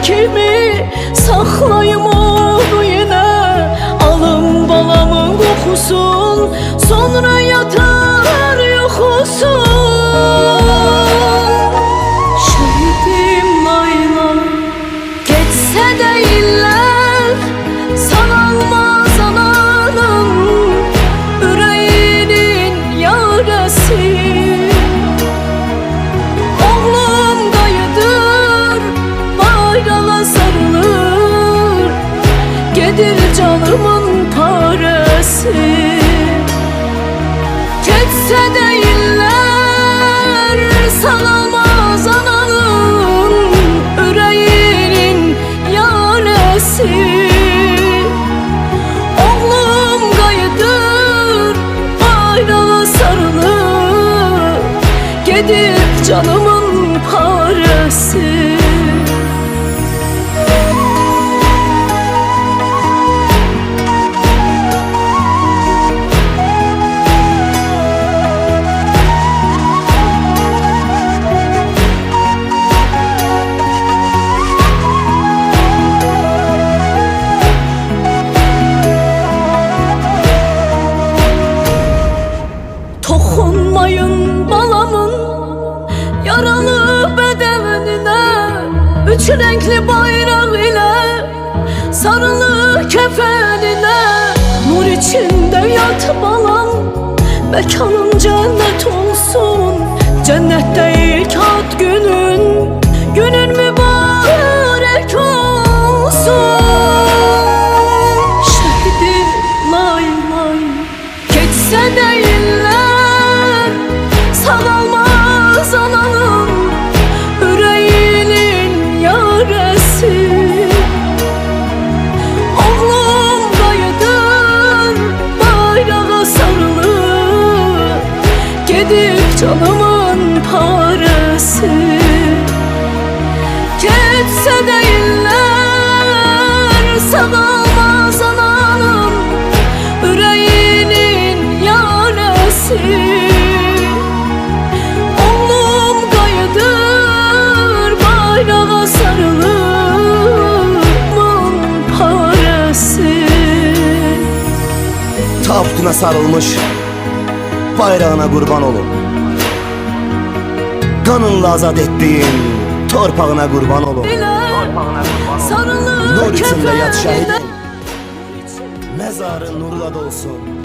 kimi saklayım onu yine. Alım balamın kokusun, sonra yatar yoxusun. Şehidim layla geçse de iller, sanalmaz ananın yüreğinin yarası. Oğlum dayıdır, bayrağa sarılır, gedir canımın parası. Geçse de iller, sanalmaz ananın yüreğinin yarası. Oğlum qayıdır, bayrağa sarılır, gedir canımın parası. Toxunmayın balamın yaralı bedenine, üç renkli bayrak ile sarılı kefenine. Nur içinde yat balam, mekanın cennet olsun. Cennette ilk ad günün, günün mübarek olsun. Şehidim lay lay geçse de iller, sanalmaz ananın yüreğinin yarası. Oğlum dayıdır, bayrağa sarılır, gedir canımın parası. Geçse de iller, sanalmaz ananın yüreğinin yarası. Oğlum qayıdır, bayrağa sarılır, bunun parası. Tabutuna sarılmış bayrağına kurban olun. Kanınla azad ettiğin torpağına kurban olun. Nur içinde yat şehidin, mezarın nurla dolsun.